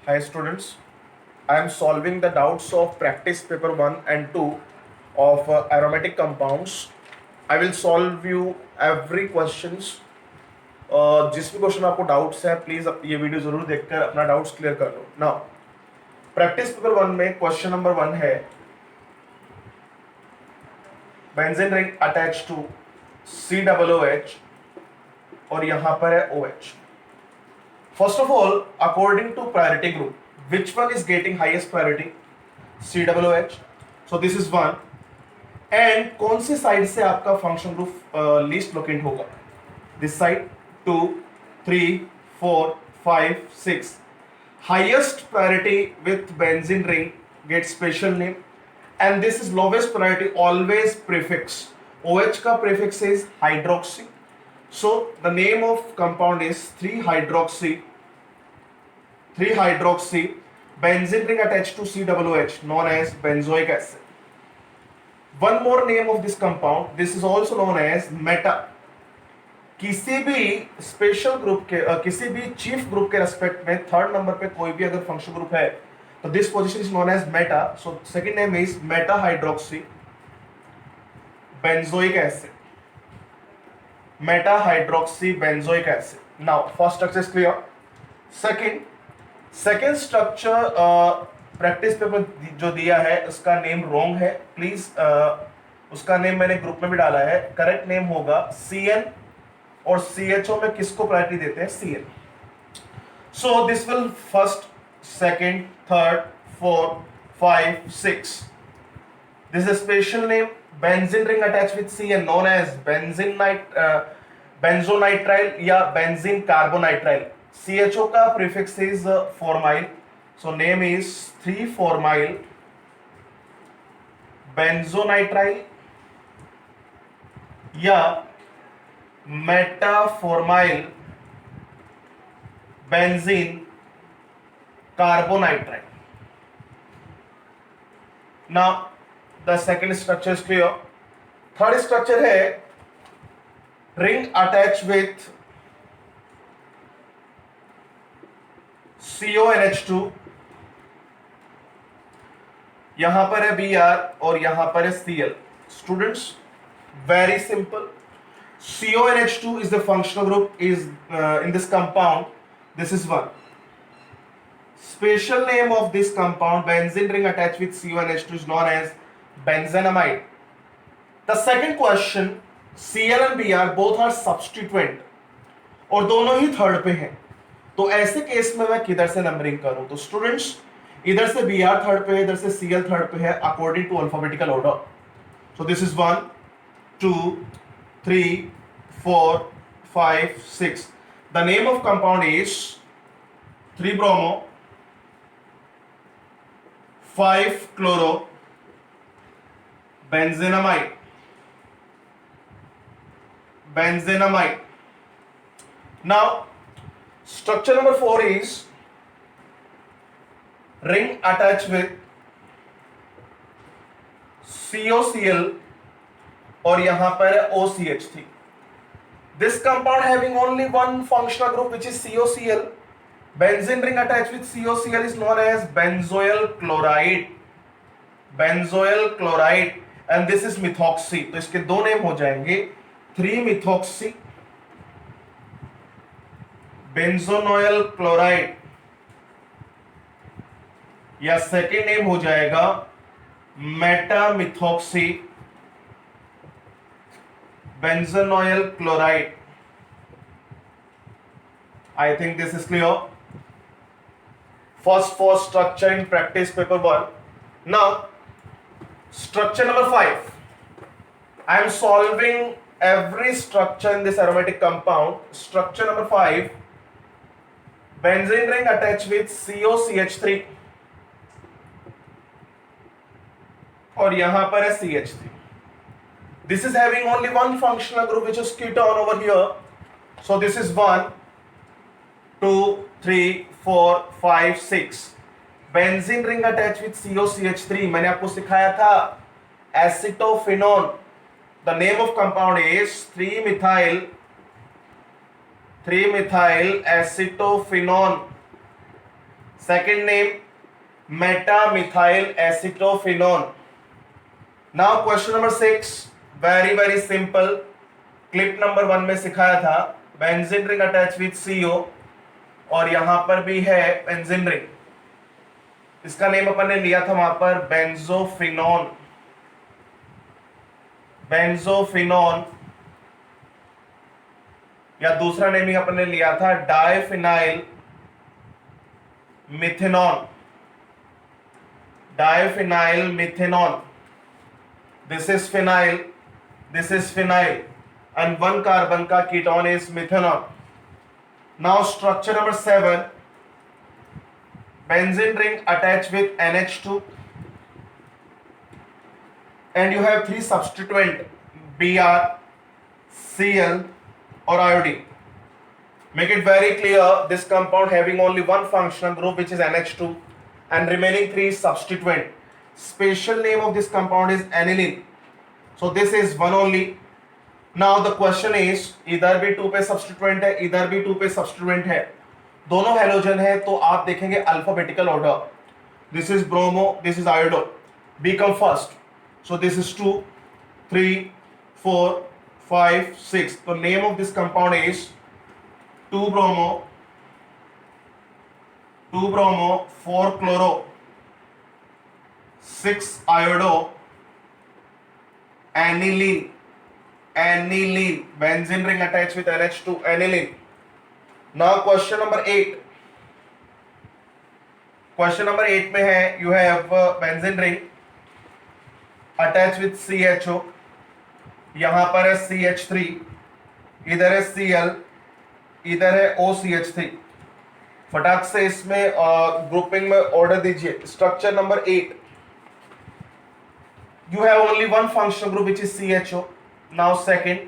Hi students, I am solving the doubts of practice paper 1 and 2 of aromatic compounds. I will solve you every questions. जिस भी question आपको doubts है please ये video जरूर देखकर अपना डाउट्स क्लियर कर लो. नाउ प्रैक्टिस पेपर 1 में क्वेश्चन नंबर 1 है benzene ring attach to COOH और यहां पर है OH. First of all, according to priority group, which one is getting highest priority? COOH. So this is one. And कौन सी side से आपका function group least locate होगा? This side 2, 3, 4, 5, 6. Highest priority with benzene ring gets special name, and this is lowest priority always prefix. OH का prefix is hydroxy. So the name of compound is 3-hydroxy benzene ring attached to COOH known as benzoic acid. One more name of this compound, this is also known as meta. किसी भी special group के किसी भी chief group के respect में third number पे कोई भी अगर फंक्शन ग्रुप है तो this position is known as meta. So second name is meta hydroxy benzoic acid. Meta hydroxy benzoic acid. Now first structure is clear. Second structure practice paper जो दिया है उसका नेम रॉन्ग है. Please उसका name मैंने group में भी डाला है. करेक्ट नेम होगा CN और CHO में किसको प्रायोरिटी देते हैं? CN. So this will first, second, third, fourth, 5, 6. This is special name benzene ring attach with CN known as benzonitrile या बेंजीन कार्बोनाइट्राइल. CHO का prefix is formyl. So name is 3-formyl benzonitrile या metaformyl benzene carbonitrile. Now the second structure is clear. Third structure है ring attach with CONH2. यहां पर है Br और यहां पर है Cl. Students very simple. CONH2 is the functional group is in this compound. This is one. Special name of this compound benzene ring attached with CONH2 is known as benzenamide. The second question, Cl and Br both are substituent और दोनों ही third पे हैं. तो ऐसे case में मैं किधर से नंबरिंग करूं? तो स्टूडेंट्स इधर से Br थर्ड पे है, इधर से Cl थर्ड पे है according to alphabetical order. So this is 1, 2, 3, 4, 5, 6. The name of compound is 3-bromo 5-chloro benzenamide. Now structure number 4 is ring attached with COCl और यहां पर है OCH3. This compound having only one functional group which is COCl. Benzene ring attached with COCl is known as benzoyl chloride. And this is methoxy. तो इसके दो name हो जाएंगे 3-methoxy बेंजोनोयल chloride या सेकेंड नेम हो जाएगा मेटामिथॉक्सी benzoyl chloride. I think this is clear. First for structure in practice paper 1. Now structure number 5. I am solving every structure in this aromatic compound. Structure number 5. Benzene ring attached with COCH3 और यहां पर है CH3. This is having only one functional group which is ketone over here. So this is 1, 2, 3, 4, 5, 6. Benzene ring attached with COCH3. मैंने आपको सिखाया था acetophenone. The name of compound is 3-methyl acetophenone. second name meta-methyl acetophenone. Now question number 6, very very simple. Clip number 1 में सिखाया था benzene ring attach with CO और यहां पर भी है बेंजीन रिंग. इसका नेम अपन ने लिया था वहां पर बेंजोफिनोन. बेंजोफिनोन या दूसरा नेमिंग अपन ने लिया था diphenyl methanone. Diphenyl methanone. This is phenyl, this is phenyl and one carbon का ketone is methanol. Now structure number 7, benzene ring attached with NH2 and you have 3 substituent Br, Cl or iodine. Make it very clear, this compound having only one functional group which is NH2 and remaining 3 substituent. Special name of this compound is aniline. So this is one only. Now the question is, इधर भी 2 पे substituent है, इधर भी 2 पे substituent है, दोनों halogen है, तो आप देखेंगे alphabetical order. This is bromo, this is iodo. B come first. So this is 2, 3, 4, 5, 6. तो name of this compound is 2 bromo, 4 chloro, 6 iodo, aniline. Aniline, benzene ring attached with NH2, aniline. Now question number 8. Question number 8 में है, you have benzene ring attached with CHO. यहां पर है CH3, इधर है Cl, इधर है OCH3. फटाक से इसमें ग्रुपिंग में ऑर्डर दीजिए. Structure number 8. You have only one functional group which is CHO. Now second,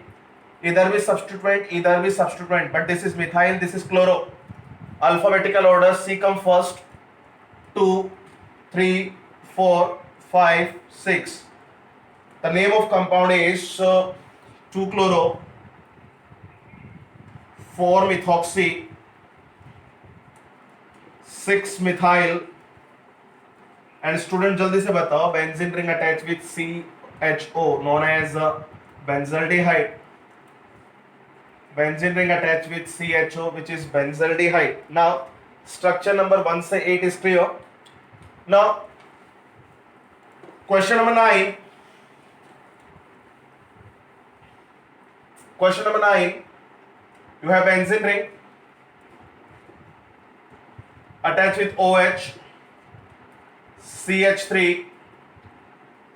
इधर भी substituent, इधर भी substituent, but this is methyl, this is chloro. Alphabetical order, C come first. 2, 3, 4, 5, 6. The name of compound is 2 chloro, 4 methoxy, 6 methyl. And student जल्दी से बताओ, benzene ring attached with CHO known as benzaldehyde. Benzene ring attached with CHO which is benzaldehyde. Now structure number 1 से 8 is clear. Now question number 9. Question number 9. You have benzene ring attached with OH, CH3,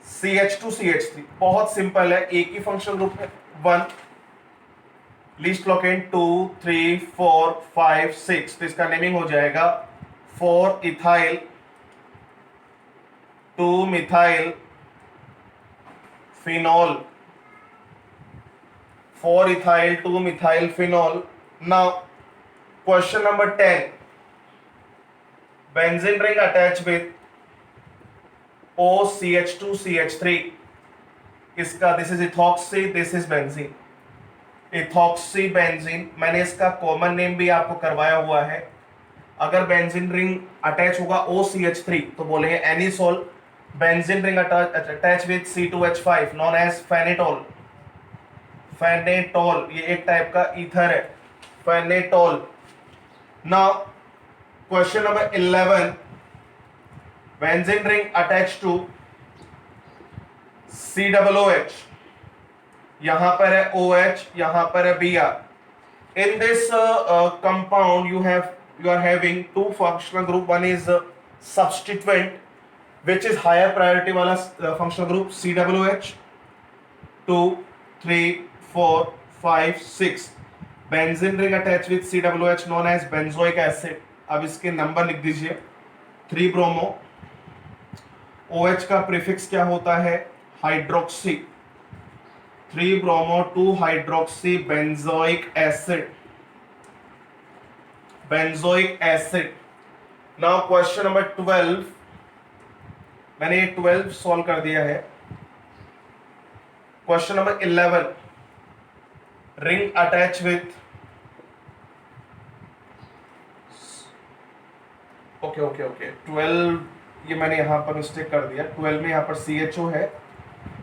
CH2, CH3. बहुत simple है, एक ही functional group है. 1 least locant, 2, 3, 4, 5, 6. तो इसका naming हो जाएगा 4 ethyl, 2 methyl phenol. 4 ethyl, 2 methyl phenol. Now question number 10. Benzene ring attach with OCH2, CH3. इसका this is ethoxy, this is benzene. Ethoxy benzene. मैंने इसका कॉमन नेम भी आपको करवाया हुआ है. अगर बेंजीन रिंग अटैच होगा OCH3 तो बोलेंगे anisole. Benzene ring attach with C2H5 known as phenetole. Phenetole ये एक टाइप का ईथर है, phenetole. Now question number 11. Benzene ring attached to COOH. यहां पर है OH, यहां पर है Br. In this compound you are having 2 functional group. One is substituent which is higher priority वाला functional group COOH. 2, 3, 4, 5, 6. Benzene ring attached with COOH known as benzoic acid. अब इसके number लिख दीजिए. 3 ब्रोमो, OH का prefix क्या होता है? Hydroxy. 3 bromo 2 hydroxy benzoic acid. Benzoic acid. Now question number 12. मैंने ये 12 सॉल्व कर दिया है. Question number 11. Ring attach with okay okay okay 12, ये मैंने यहाँ पर मिस्टेक कर दिया, 12 में यहाँ पर CHO है,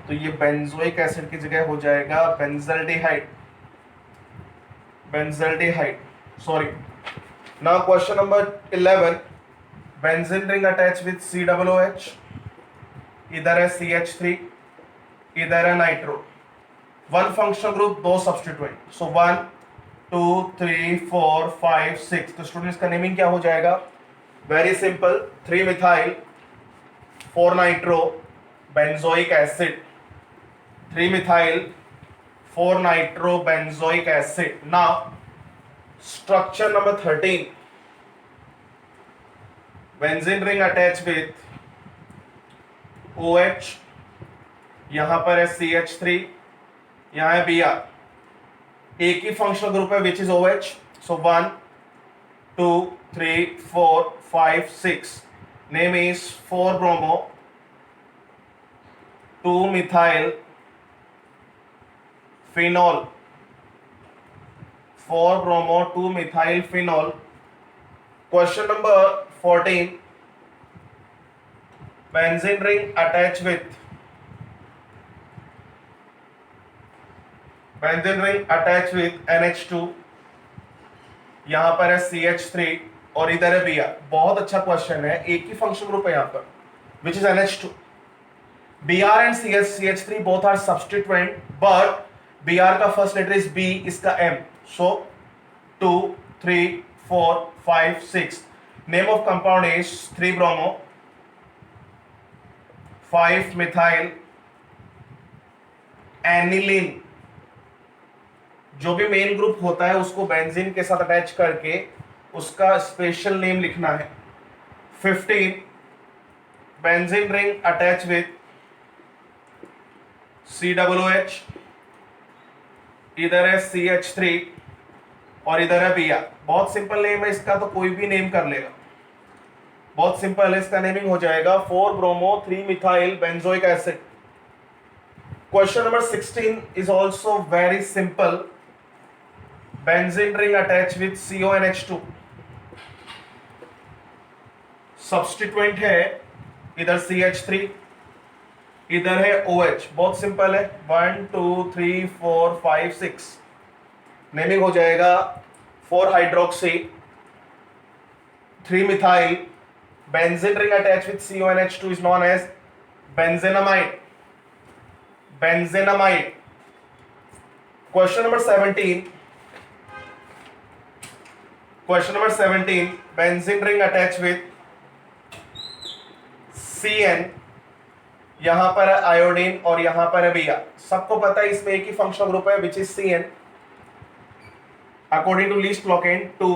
तो ये बेंजोइक एसिड की जगह हो जाएगा benzaldehyde, benzaldehyde, sorry. Now question number 11, benzene ring attach with COOH, इधर है CH3, इधर है नाइट्रो, वन फंक्शनल ग्रुप, दो सब्स्टिट्यूएंट, सो 1 2 3 4 5 6। तो स्टूडेंट्स का नेमिंग क्या हो जाएगा? Very simple, 3 methyl 4 nitro benzoic acid, 3 methyl 4 nitro benzoic acid. Now structure number 13, benzene ring attach with OH, यहां पर है CH3, यहां है Br, एक ही फंक्शनल ग्रुप है which is OH, so 1 2 3 4 5 6, name is 4 bromo 2 methyl phenol, 4 bromo 2 methyl phenol. Question number 14, benzene ring attach with, benzene ring attach with NH2, यहां पर है CH3 और इधर है Br। बहुत अच्छा क्वेश्चन है, एक ही फंक्शन ग्रुप है यहां पर which is NH2। Br and CH3 both are substituent, but Br का फर्स्ट लेटर इज B, इसका M, so 2 3 4 5 6, name of compound is 3 bromo 5 methyl aniline. जो भी मेन ग्रुप होता है उसको बेंजीन के साथ अटैच करके उसका स्पेशल नेम लिखना है। 15, benzene ring attach with COOH, इधर है CH3 और इधर है Br। बहुत सिंपल नेम है इसका, तो कोई भी नेम कर लेगा, बहुत सिंपल है, इसका नेमिंग हो जाएगा 4 bromo 3 methyl benzoic acid. Question number 16 is also very simple, benzene ring attach with CONH2, substituent है इधर CH3, इधर है OH। बहुत सिंपल है, 1 2 3 4 5 6, नेमिंग हो जाएगा 4 hydroxy 3 methyl, benzene ring attach with CONH2 is known as benzenamide, benzenamide. Question number 17, question number 17, benzene ring attach with CN, यहां पर है आयोडीन और यहां पर है Br। सबको पता है इसमें एक ही फंक्शनल ग्रुप है which is CN। According to least locant 2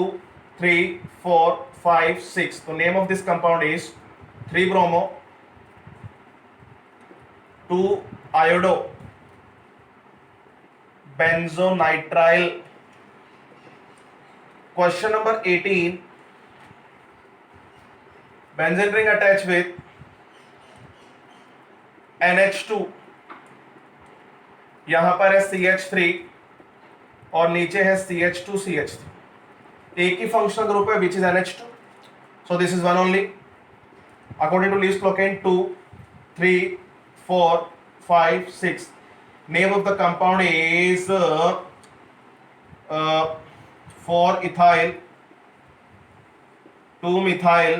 3 4 5 6, तो name of this compound is 3 bromo 2 iodo benzonitrile. Question number 18, benzene ring attach with NH2, यहां पर है CH3 और नीचे है CH2 CH3, एक ही फंक्शनल ग्रुप है which is NH2, so this is one only. According to least locant 2 3 4 5 6, name of the compound is 4 ethyl 2 methyl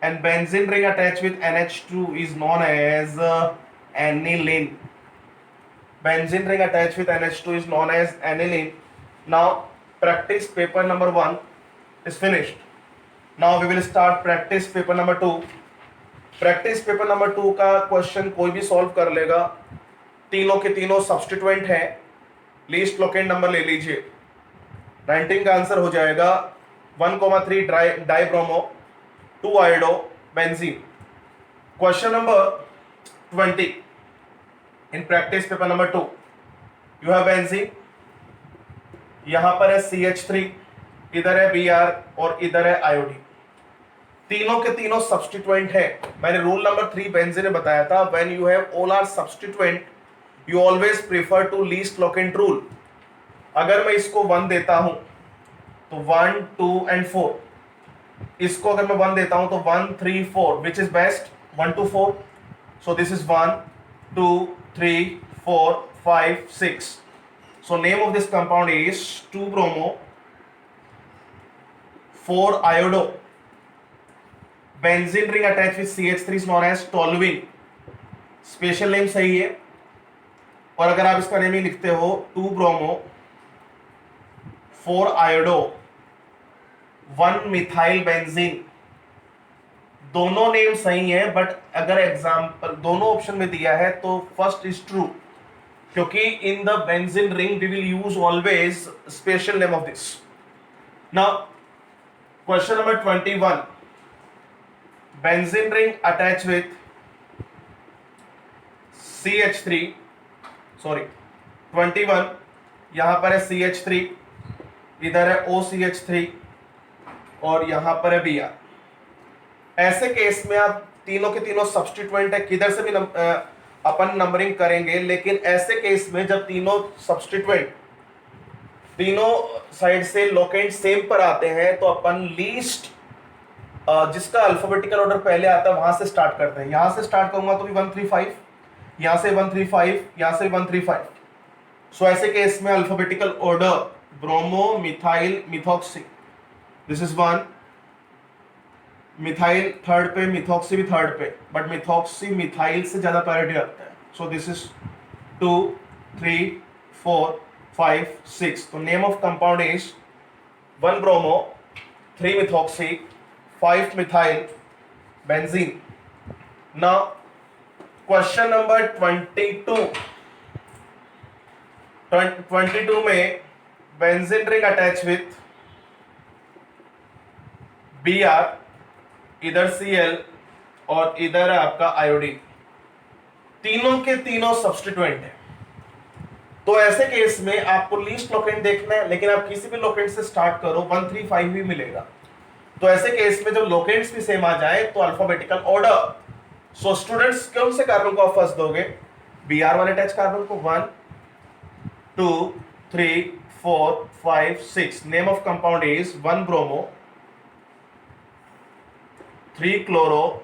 and benzene ring attached with NH2 is known as aniline. Benzene ring attached with NH2 is known as aniline. Now practice paper number 1 is finished. Now we will start practice paper number 2. Practice paper number 2 का question कोई भी solve कर लेगा, तीनों के तीनों substituent हैं, least locant number ले लीजिए। 19 का आंसर हो जाएगा 1,3 dibromo 2 iodo benzene. Question number 20, in practice paper number 2 you have benzene, यहां पर है CH3, इधर है Br और इधर है आयोडीन, तीनों के तीनों सब्स्टिट्यूएंट है। मैंने रूल नंबर 3 बेंजीन में बताया था, when you have all are substituent you always prefer to least locant rule. अगर मैं इसको 1 देता हूं तो 1 2 एंड 4, इसको अगर मैं 1 देता हूं तो 1 3 4 which is best 1 2 4. So this is 1 2 3 4 5 6. So name of this compound is 2 bromo 4 iodo. Benzene ring attach with CH3 is known as toluene. Special name सही है. और अगर आप इसका नेम ही लिखते हो 2 bromo 4 iodo 1 मिथाइल बेंजीन, दोनों नेम सही है. बट अगर एग्जांपल दोनों ऑप्शन में दिया है तो फर्स्ट इज ट्रू, क्योंकि in the benzene ring we will use always special name of this. Now question number 21. Benzene ring attach with CH3, sorry 21, यहां पर है CH3, इधर है OCH3 और यहां पर है Br. ऐसे केस में आप तीनों के तीनों सब्स्टिट्यूएंट है, किधर से भी अपन नंबरिंग करेंगे. लेकिन ऐसे केस में जब तीनों सब्स्टिट्यूएंट तीनों साइड से लोकेंट सेम पर आते हैं तो अपन लीस्ट जिसका अल्फाबेटिकल ऑर्डर पहले आता है वहां से स्टार्ट करते हैं. यहां से स्टार्ट करूंगा तो भी 135, यहां से 135, यहां से 135. सो ऐसे केस में alphabetical order bromo methyl methoxy, this is 1. Methyl third पे, मिथॉक्सी भी थर्ड पे, बट मिथॉक्सी मिथाइल से ज्यादा प्रायोरिटी रखता है. सो दिस इज 2 3 4 5 6. तो name of compound is 1 bromo 3 methoxy 5 methyl benzene. Now question number 22 में benzene ring attach with Br, इधर Cl और इधर है आपका आयोडीन. तीनों के तीनों सब्स्टिट्यूएंट है. तो ऐसे केस में आपको लीस्ट लोकेंट देखना है, लेकिन आप किसी भी लोकेंट से स्टार्ट करो 135 भी मिलेगा. तो ऐसे केस में जब लोकेंट्स भी सेम आ जाए तो अल्फाबेटिकल ऑर्डर. सो स्टूडेंट्स कौन से कार्बन को आप फर्स्ट दोगे? Br वाले अटैच कार्बन को. 1 2 3 4 5 6. Name of compound is 1 bromo 3 chloro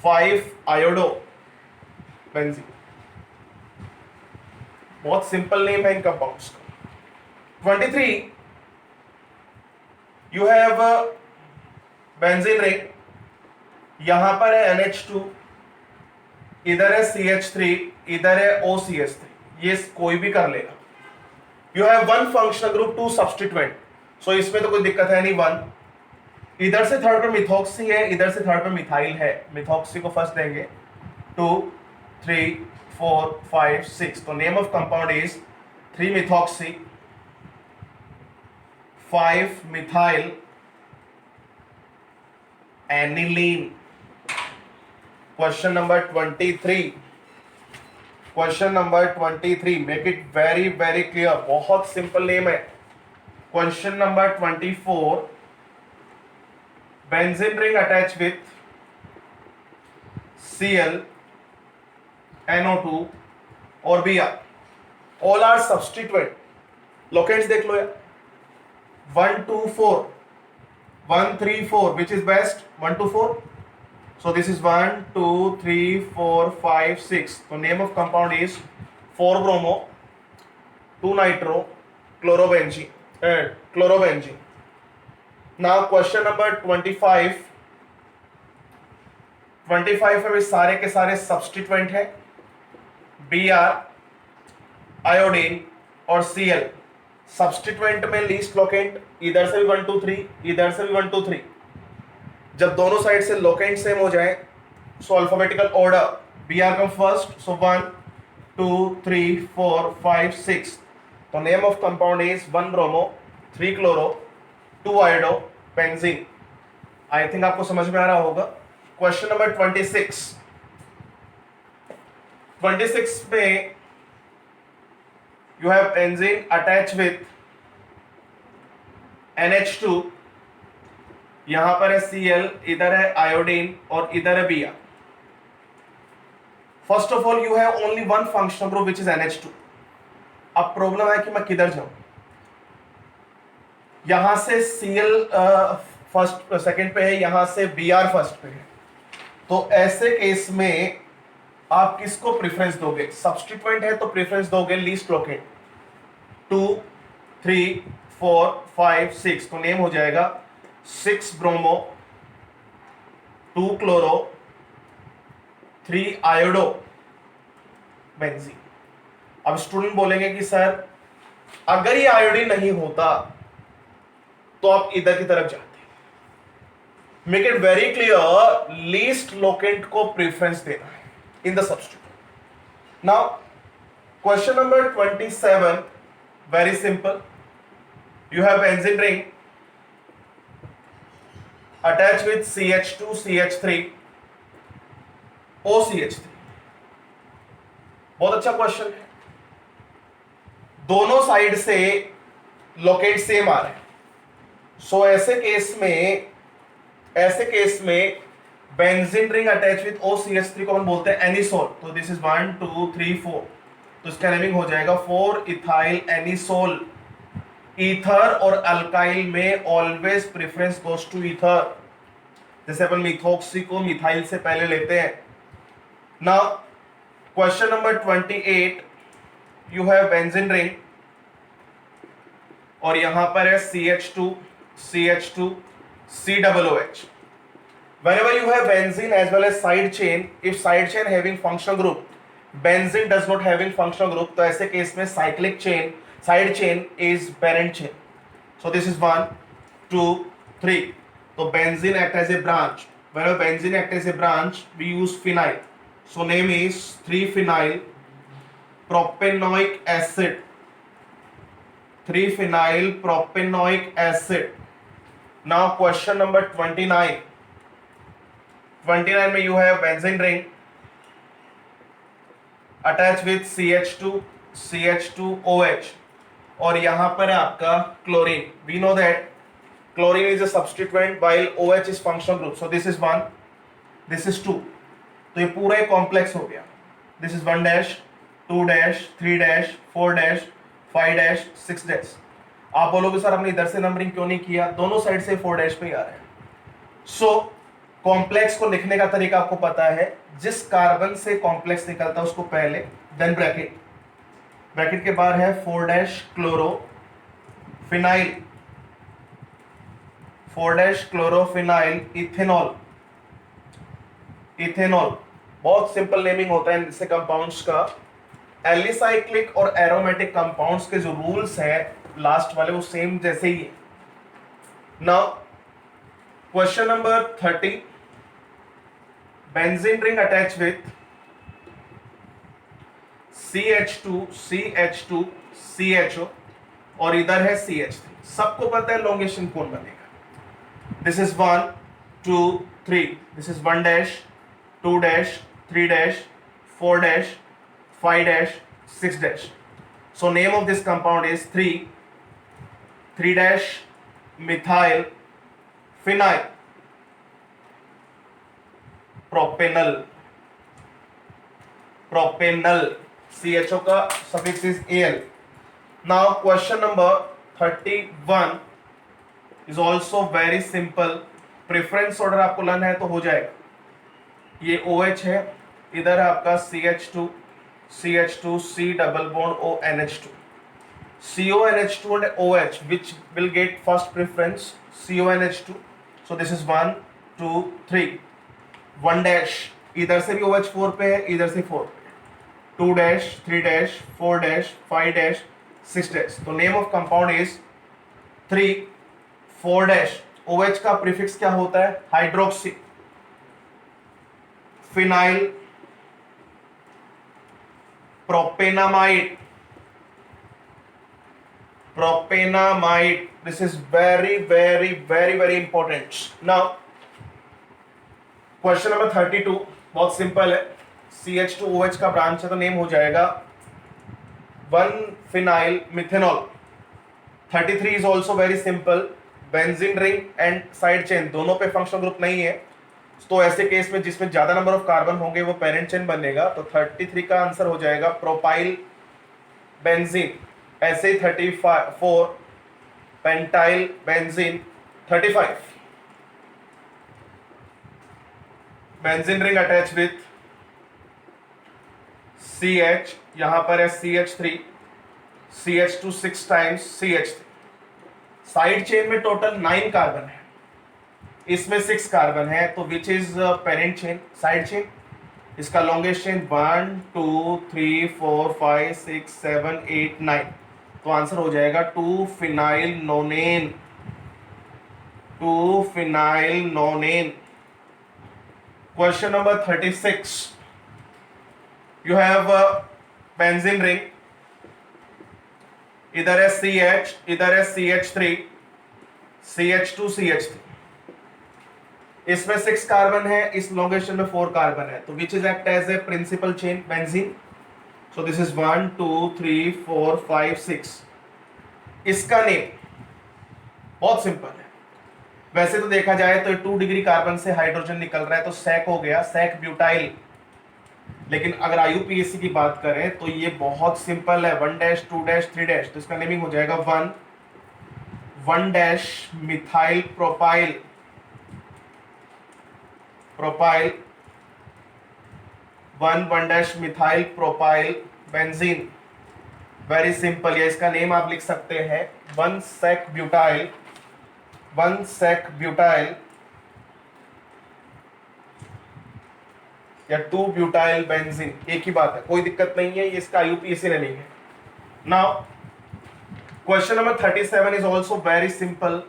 5 iodo benzene. बहुत सिंपल नेम है इन कंपाउंड्स का. 23 यू हैव बेंजीन रिंग. यहां पर है NH2, इधर है CH3, इधर है OCH3. ये कोई भी कर लेगा. You have 1 functional group 2 substituent. So इसमें तो कोई दिक्कत है नहीं. 1 इधर से थर्ड पे मिथॉक्सी है, इधर से थर्ड पे मिथाइल है. मिथॉक्सी को फर्स्ट देंगे. 2 3 4 5 6. तो name of compound is 3 methoxy 5 methyl aniline. Question number 23. Question number 23, make it very very clear. बहुत सिंपल नेम है. Question number 24. Benzene ring attach with Cl, NO2 और Br. All are substituent. Locants देख लो यार. 1 2 4 1 3 4 which is best? 1 2 4. So this is 1 2 3 4 5 6. So name of compound is 4 bromo 2 nitro chlorobenzene. Now question number 25. 25 में भी सारे के सारे सब्स्टिट्यूएंट है. Br, आयोडीन और Cl. सब्स्टिट्यूएंट में लीस्ट लोकेंट, इधर से भी 1 2 3, इधर से भी 1 2 3. जब दोनों साइड से लोकेंट सेम हो जाए so alphabetical order Br come first. So 1 2 3 4 5 6. तो name of compound is 1 bromo 3 chloro 2 iodo benzene. I think आपको समझ में आ रहा होगा. Question number 26. 26 में you have benzene attach with NH2, यहां पर है Cl, इधर है आयोडीन और इधर है Br. First of all you have only 1 functional group which is NH2. अब प्रॉब्लम है कि मैं किधर जाऊं. यहां से Cl फर्स्ट सेकंड पे है, यहां से Br फर्स्ट पे है, तो ऐसे केस में आप किसको प्रेफरेंस दोगे? सब्स्टिट्यूएंट है तो प्रेफरेंस दोगे लीस्ट लोकेंट। 2 3 4 5 6, तो नेम हो जाएगा 6 ब्रोमो 2 क्लोरो 3 आयोडो बेंजीन। अब स्टूडेंट बोलेंगे कि सर अगर ये आयोडीन नहीं होता तो आप इधर की तरफ जाते। Make it very clear, least locant को प्रेफरेंस देना है in the substitute. Now question number 27, very simple. You have benzene ring attached with CH2 CH3 OCH3। बहुत अच्छा क्वेश्चन है, दोनों साइड से लोकेट सेम आ रहे हैं। सो ऐसे केस में benzene ring attach with OCH3 को हम बोलते हैं एनिसोल। तो दिस इज 1 2 3 4, तो इसका नेमिंग हो जाएगा 4 इथाइल एनिसोल। ईथर और अल्काइल में always preference goes to ether, जैसे अपन मिथोक्सी को मिथाइल से पहले लेते हैं। Now question number 28, you have benzene ring और यहां पर है CH2 CH2 COOH। whenever you have benzene as well as side chain, if side chain having functional group, benzene does not having functional group, तो ऐसे case में cyclic chain side chain is parent chain। so this is 1 2 3, तो benzene act as a branch। whenever benzene act as a branch, we use phenyl, so name is 3-phenyl propanoic acid, 3-phenyl propanoic acid। now question number 29 में you have benzene ring attached with CH2 CH2OH और यहां पर है आपका chlorine. we know that chlorine is a substituent while OH is functional group, so this is 1 this is 2, तो ये पूरा एक कॉम्प्लेक्स हो गया। this is 1 dash 2 dash 3 dash 4 dash 5 dash 6 dash। आप बोलोगे सर हमने इधर से नंबरिंग क्यों नहीं किया, दोनों साइड से 4 डैश पे ही आ रहे हैं। सो कॉम्प्लेक्स को लिखने का तरीका आपको पता है, जिस कार्बन से कॉम्प्लेक्स निकलता है उसको पहले, देन ब्रैकेट, ब्रैकेट के बाद है 4 dash chloro phenyl, 4 dash chloro phenyl ethanol. Ethanol बहुत सिंपल नेमिंग होता है इससे कंपाउंड्स का। एलिसाइक्लिक और एरोमेटिक कंपाउंड्स के जो रूल्स हैं लास्ट वाले वो सेम जैसे ही है। Now question number 30, benzene ring attach with CH2 CH2 CHO और इधर है CH3। सबको पता है लॉन्गेशन कौन बनेगा। This is 1 2 3, this is 1 dash 2 dash 3 dash 4 dash 5 dash 6 dash. so name of this compound is 3 dash methyl phenyl propanol। CHO का suffix is Al। now question number 31 is also very simple। Preference order आपको learn है तो हो जाएगा। ये OH है, इधर है आपका CH2 C double bond O NH2, CONH2 and OH, which will get first preference CONH2। so this is 1 2 3, 1 dash, इधर से भी OH 4 पे है, इधर से 4 पे, 2 dash 3 dash 4 dash 5 dash 6 dash। तो name of compound is 3 4 dash। OH का प्रीफिक्स क्या होता है? Hydroxy phenyl propanamide. This is very important। now question number 32 बहुत सिंपल है। CH2OH का ब्रांच है तो नेम हो जाएगा 1-phenyl methanol। 33 is also very simple। Benzene ring and side chain दोनों पे फंक्शनल ग्रुप नहीं है, तो ऐसे केस में जिसमें ज्यादा नंबर ऑफ कार्बन होंगे वो पेरेंट चेन बनेगा। तो 33 का आंसर हो जाएगा प्रोपाइल बेंजीन। ऐसे 34 pentyl benzene 35 benzene ring attach with CH, यहां पर है CH3, CH2 6 times CH3। Side chain में टोटल 9 कार्बन है, इसमें 6 कार्बन है, तो which is parent chain, side chain. इसका लॉन्गेस्ट चेन 1 2 3 4 5 6 7 8 9, तो आंसर हो जाएगा 2 phenyl नोनेन, 2 phenyl नोनेन। Question number 36, you have benzene ring, इधर है CH, इधर है CH3, CH2 CH3, इसमें 6 कार्बन है, इस लॉन्गेस्ट चेन में 4 कार्बन है, तो which is act as a principal chain benzene. So this is 1 2 3 4 5 6। इसका नेम बहुत सिंपल है, वैसे तो देखा जाए तो 2 डिग्री कार्बन से हाइड्रोजन निकल रहा है तो सैक हो गया, सैक ब्यूटाइल। लेकिन अगर IUPAC की बात करें तो ये बहुत सिंपल है, 1 डैश 2 डैश 3 डैश, तो इसका नेमिंग हो जाएगा 1 dash methyl propyl, propyl 1 dash methyl propyl benzene. Very simple, या इसका नेम आप लिख सकते हैं 1 सेक ब्यूटाइल, 1 सेक ब्यूटाइल या 2 ब्यूटाइल बेंजीन, एक ही बात है, कोई दिक्कत नहीं है, ये इसका IUPAC नेमिंग है। Now question number 37 is also very simple.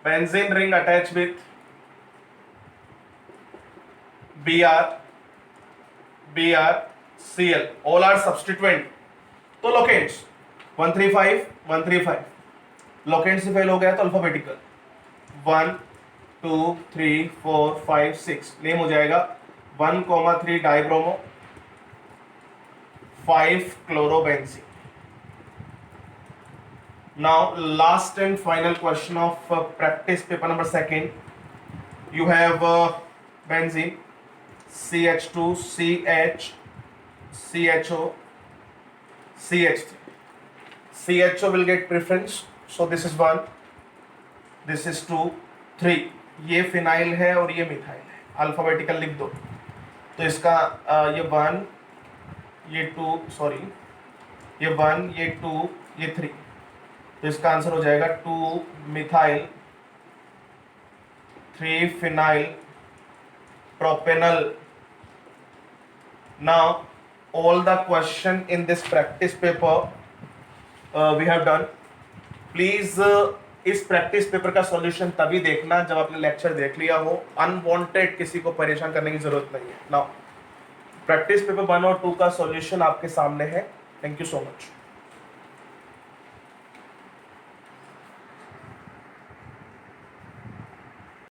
Benzene ring attach with Br Cl, all are substituent, तो लोकेंट्स 135 135, लोकेंट से फेल हो गया तो अल्फाबेटिकल 1 2 3 4 5 6, नेम हो जाएगा 1,3 dibromo 5 chlorobenzene. Now last and final question of practice paper number 2, you have benzene CH2 CH CHO CH3, CHO will get preference, so this is 1, this is 2 3, ये phenyl है और ये methyl है, alphabetical लिख दो, तो इसका ये 1 ये 2 सॉरी ये 1 ये 2 ये 3, तो इसका आंसर हो जाएगा 2 methyl 3 phenyl propanol. Now all the question in this practice paper we have done. Please इस प्रैक्टिस पेपर का सॉल्यूशन तभी देखना जब आपने लेक्चर देख लिया हो, अनवांटेड किसी को परेशान करने की जरूरत नहीं है। नाउ प्रैक्टिस पेपर 1 और 2 का सॉल्यूशन आपके सामने है। Thank you so much.